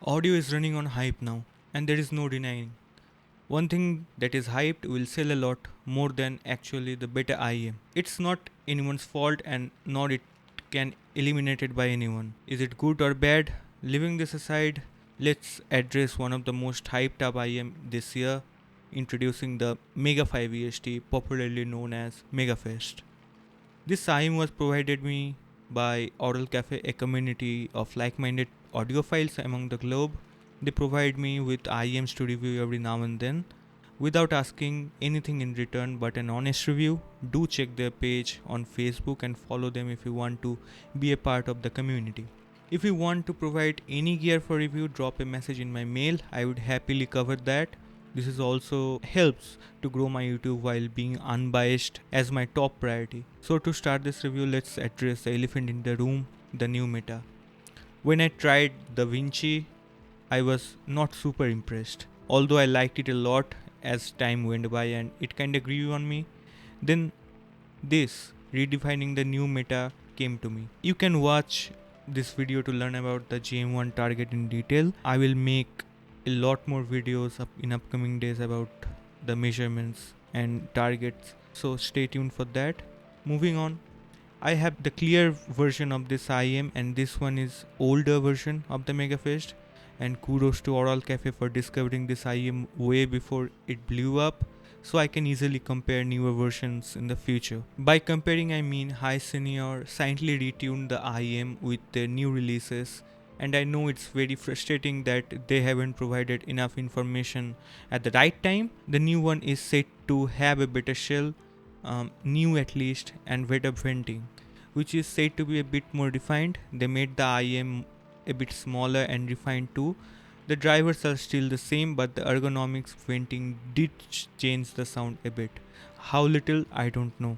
Audio is running on hype now, and there is no denying. One thing that is hyped will sell a lot more than actually the better IEM. It's not anyone's fault and nor it can eliminated by anyone. Is it good or bad? Leaving this aside, let's address one of the most hyped up IEM this year, introducing the Mega 5 EST, popularly known as Megafest. This IEM was provided me by Oral Cafe, a community of like-minded audiophiles among the globe. They provide me with IEMs to review every now and then without asking anything in return but an honest review. Do check their page on Facebook and follow them if you want to be a part of the community. If you want to provide any gear for review, drop a message in my mail. I would happily cover that. This is also helps to grow my YouTube while being unbiased as my top priority. So to start this review, let's address the elephant in the room, the new Meta. When I tried the Vinci, I was not super impressed. Although I liked it a lot as time went by and it kinda grew on me. Then this redefining the new Meta came to me. You can watch this video to learn about the JM1 target in detail. I will make a lot more videos in upcoming days about the measurements and targets, so stay tuned for that. Moving on, I have the clear version of this IEM and this one is older version of the Megafest, and kudos to Oral Cafe for discovering this IEM way before it blew up, so I can easily compare newer versions in the future. By comparing I mean Hiresaudio silently retuned the IEM with their new releases, and I know it's very frustrating that they haven't provided enough information at the right time. The new one is said to have a better shell, new at least, and better venting, which is said to be a bit more defined. They made the IEM a bit smaller and refined too. The drivers are still the same, but the ergonomics venting did change the sound a bit. How little, I don't know.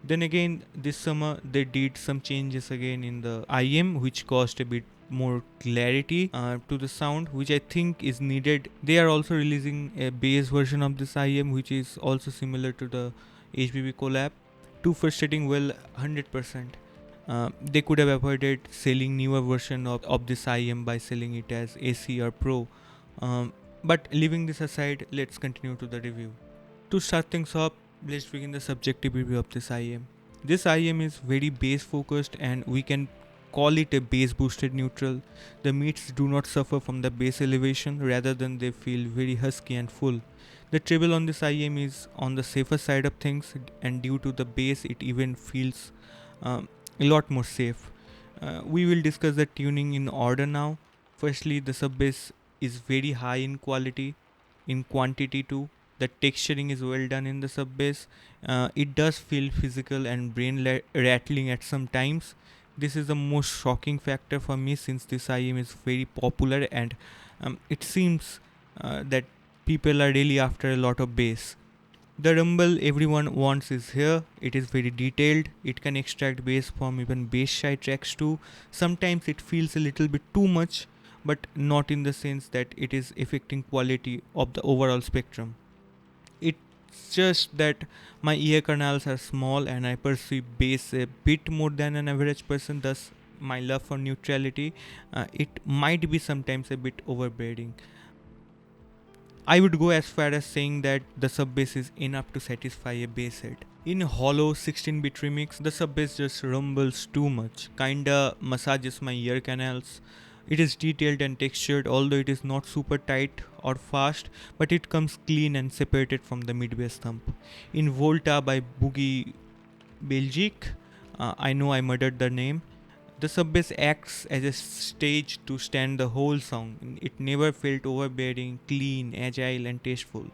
Then again, this summer they did some changes again in the IEM, which caused a bit more clarity to the sound, which I think is needed. They are also releasing a bass version of this IEM, which is also similar to the HBB collab. Too frustrating, well, 100%. They could have avoided selling newer version of this IEM by selling it as AC or Pro. But leaving this aside, let's continue to the review. To start things off, let's begin the subjective review of this IEM. This IEM is very bass focused and we can call it a bass boosted neutral. The mids do not suffer from the bass elevation, rather than they feel very husky and full. The treble on this IEM is on the safer side of things, and due to the bass it even feels a lot more safe. We will discuss the tuning in order now. Firstly, the sub bass is very high in quality, in quantity too. The texturing is well done in the sub bass. It does feel physical and rattling at some times. This is the most shocking factor for me since this IEM is very popular, and it seems that people are really after a lot of bass. The rumble everyone wants is here. It is very detailed. It can extract bass from even bass shy tracks too. Sometimes it feels a little bit too much, but not in the sense that it is affecting quality of the overall spectrum. It's just that my ear canals are small and I perceive bass a bit more than an average person, thus my love for neutrality, it might be sometimes a bit overbearing. I would go as far as saying that the sub bass is enough to satisfy a bass head. In hollow 16-bit remix, the sub bass just rumbles too much, kinda massages my ear canals. It is detailed and textured, although it is not super tight or fast, but it comes clean and separated from the mid bass thump. In Volta by Boogie Belgique, I know I murdered the name, the sub bass acts as a stage to stand the whole song. It never felt overbearing, clean, agile, and tasteful.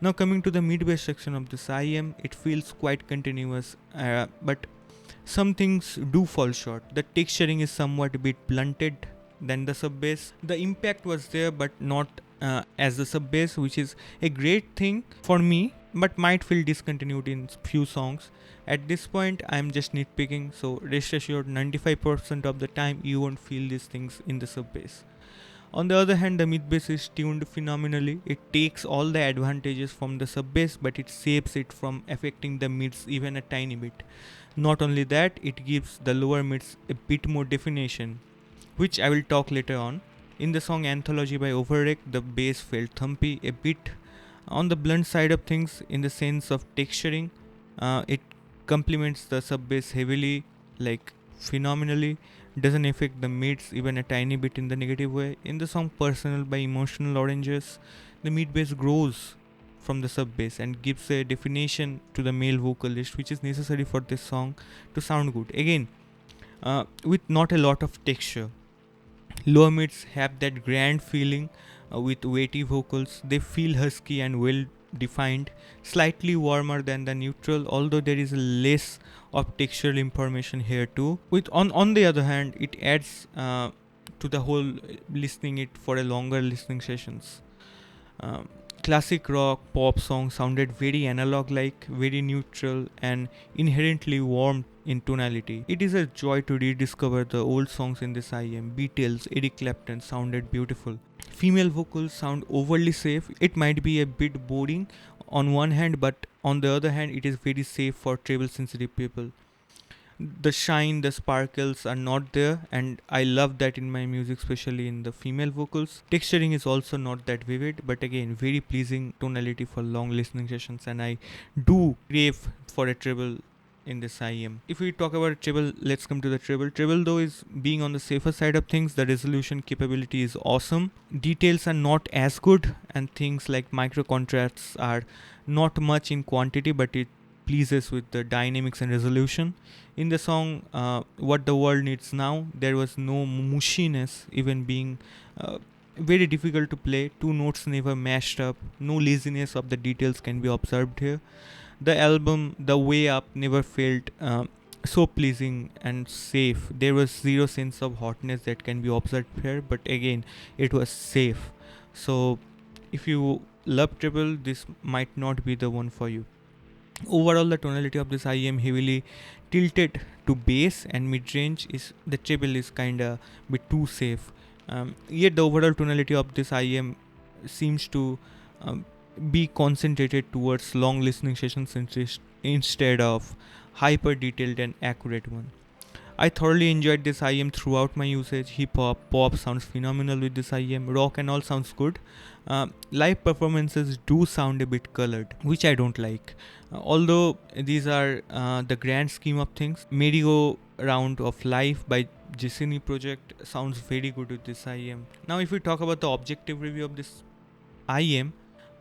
Now, coming to the mid bass section of this IEM, it feels quite continuous, but some things do fall short. The texturing is somewhat a bit blunted than the sub bass. The impact was there, but not as the sub bass, which is a great thing for me, but might feel discontinued in few songs. At this point, I'm just nitpicking, so rest assured 95% of the time you won't feel these things in the sub bass. On the other hand, the mid bass is tuned phenomenally. It takes all the advantages from the sub bass, but it saves it from affecting the mids even a tiny bit. Not only that, it gives the lower mids a bit more definition, which I will talk later on. In the song Anthology by Overrek, the bass felt thumpy, a bit on the blunt side of things in the sense of texturing. It complements the sub bass heavily, like phenomenally, doesn't affect the mids even a tiny bit in the negative way. In the song Personal by Emotional Oranges, the mid bass grows from the sub bass and gives a definition to the male vocalist, which is necessary for this song to sound good. Again, with not a lot of texture. Lower mids have that grand feeling with weighty vocals. They feel husky and well defined, slightly warmer than the neutral, although there is less of textural information here too. With on the other hand, it adds to the whole listening it for a longer listening sessions. Um, Classic rock pop song sounded very analog like, very neutral and inherently warm in tonality. It is a joy to rediscover the old songs in this IEM. Beatles, Eric Clapton sounded beautiful. Female vocals sound overly safe. It might be a bit boring on one hand, but on the other hand, it is very safe for treble sensitive people. The shine, the sparkles are not there, and I love that in my music, especially in the female vocals. Texturing is also not that vivid, but again, very pleasing tonality for long listening sessions, and I do crave for a treble in this IEM. If we talk about treble, let's come to the treble. Treble, though, is being on the safer side of things. The resolution capability is awesome. Details are not as good, and things like micro contrasts are not much in quantity, but it pleases with the dynamics and resolution. In the song What the World Needs Now, there was no mushiness, even being very difficult to play. Two notes never mashed up, no laziness of the details can be observed here. The album The Way Up never felt so pleasing and safe. There was zero sense of hotness that can be observed here, but again, it was safe. So, if you love treble, this might not be the one for you. Overall, the tonality of this IEM heavily tilted to bass and mid-range. Is the treble is kinda bit too safe. Yet the overall tonality of this IEM seems to um, be concentrated towards long listening sessions instead of hyper detailed and accurate one. I thoroughly enjoyed this IEM throughout my usage. Hip hop, pop sounds phenomenal with this IEM. Rock and all sounds good. Live performances do sound a bit colored, which I don't like. Although these are the grand scheme of things, Merry-Go Round of Life by Jessini Project sounds very good with this IEM. Now, if we talk about the objective review of this IEM,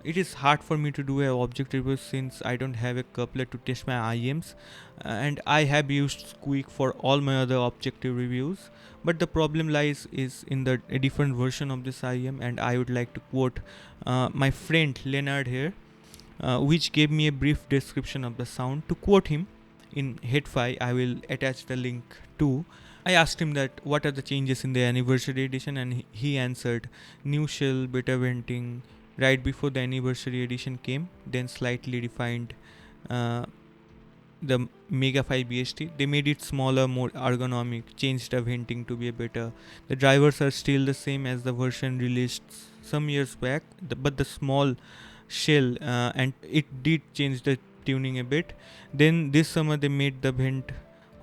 it is hard for me to do a objective review since I don't have a couplet to test my IEMs, and I have used Squeak for all my other objective reviews. But the problem lies is in the a different version of this IEM, and I would like to quote my friend Leonard here, which gave me a brief description of the sound. To quote him in Headfi, I will attach the link to. I asked him that what are the changes in the anniversary edition, and he answered new shell, better venting, right before the anniversary edition came, then slightly refined uh, the Mega 5 BST. They made it smaller, more ergonomic, changed the venting to be a better. The drivers are still the same as the version released some years back, but the small shell and it did change the tuning a bit. Then this summer they made the vent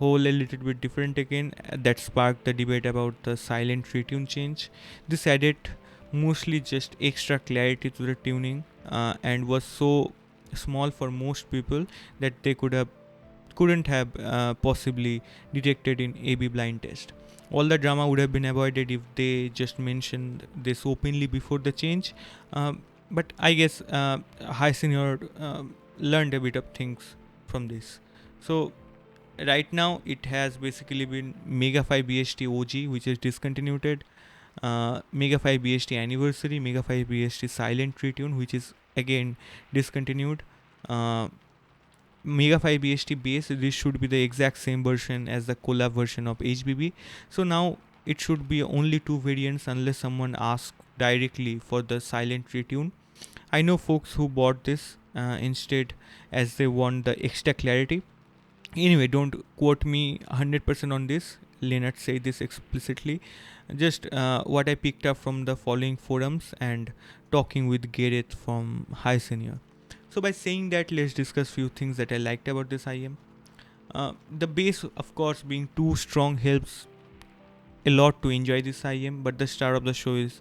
hole a little bit different again. That sparked the debate about the silent retune change. This added mostly just extra clarity to the tuning and was so small for most people that they couldn't have possibly detected in AB blind test. All the drama would have been avoided if they just mentioned this openly before the change. But I guess High Senior learned a bit of things from this. So right now it has basically been Mega 5 BST OG, which is discontinued, Mega 5 BST Anniversary, Mega 5 BST Silent Retune, which is again discontinued. Mega 5 BST base, this should be the exact same version as the collab version of HBB. So now it should be only two variants unless someone asks directly for the silent retune. I know folks who bought this instead as they want the extra clarity. Anyway, don't quote me 100% on this. Leonard said this explicitly. Just what I picked up from the following forums and talking with Gareth from High Senior. So by saying that, let's discuss few things that I liked about this IEM. The bass, of course, being too strong helps a lot to enjoy this IEM, but the star of the show is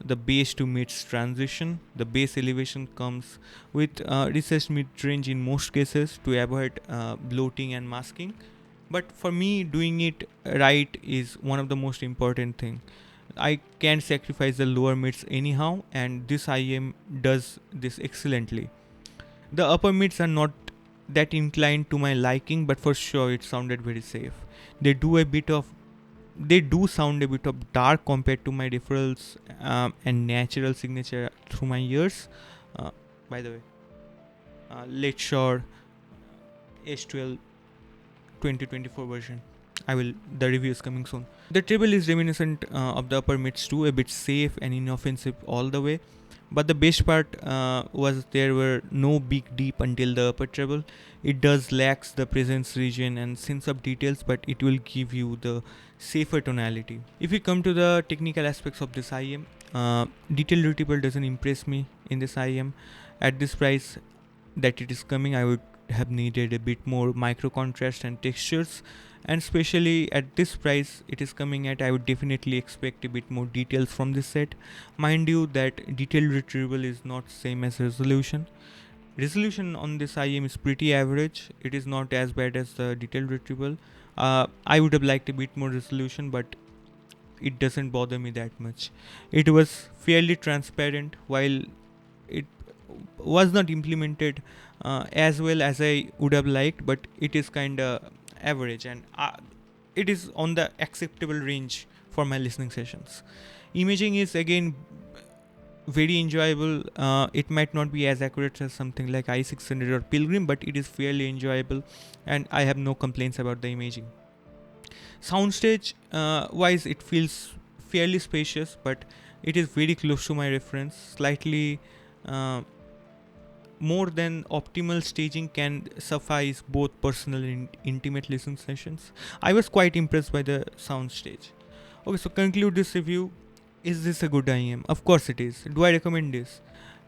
the bass to mids transition. The bass elevation comes with recessed mid range in most cases to avoid bloating and masking. But for me, doing it right is one of the most important thing. I can't sacrifice the lower mids anyhow, and this IEM does this excellently. The upper mids are not that inclined to my liking, but for sure it sounded very safe. They do a bit of they do sound a bit of dark compared to my referrals and natural signature through my years. By the way, Late Shore H12 2024 version. The review is coming soon. The treble is reminiscent of the upper mids too, a bit safe and inoffensive all the way. But the best part was there were no big deep until the upper treble. It does lacks the presence region and sense of details, but it will give you the safer tonality. If we come to the technical aspects of this IEM, detail retrieval doesn't impress me in this IEM. At this price that it is coming, I would have needed a bit more micro contrast and textures, and especially at this price it is coming at, I would definitely expect a bit more details from this set. Mind you that detail retrieval is not same as resolution on this IEM is pretty average. It is not as bad as the detail retrieval. I would have liked a bit more resolution, but it doesn't bother me that much. It was fairly transparent while it was not implemented as well as I would have liked, but it is kind of average, and it is on the acceptable range for my listening sessions. Imaging is again very enjoyable. It might not be as accurate as something like i600 or Pilgrim, but it is fairly enjoyable, and I have no complaints about the imaging. Soundstage wise, it feels fairly spacious, but it is very close to my reference. Slightly more than optimal staging can suffice both personal and intimate listening sessions. I was quite impressed by the soundstage. Okay, so conclude this review. Is this a good IEM? Of course it is. Do I recommend this?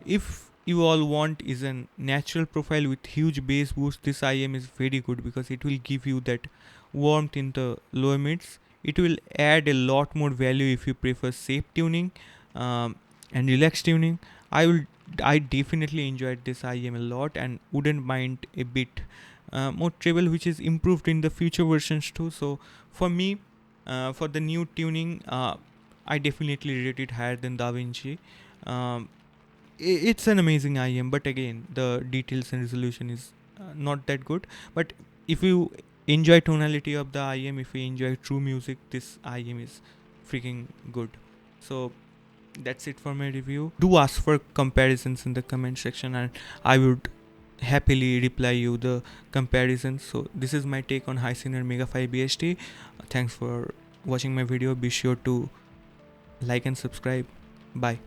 If you all want is a natural profile with huge bass boost, this IEM is very good because it will give you that warmth in the lower mids. It will add a lot more value if you prefer safe tuning and relaxed tuning. I definitely enjoyed this IEM a lot and wouldn't mind a bit more treble, which is improved in the future versions too. So for me, for the new tuning, I definitely rate it higher than DaVinci. It's an amazing IEM, but again, the details and resolution is not that good. But if you enjoy tonality of the IEM, if you enjoy true music, this IEM is freaking good. So that's it for my review. Do ask for comparisons in the comment section, and I would happily reply you the comparisons. So this is my take on Hisense Mega 5 BST. Thanks for watching my video. Be sure to like and subscribe. Bye.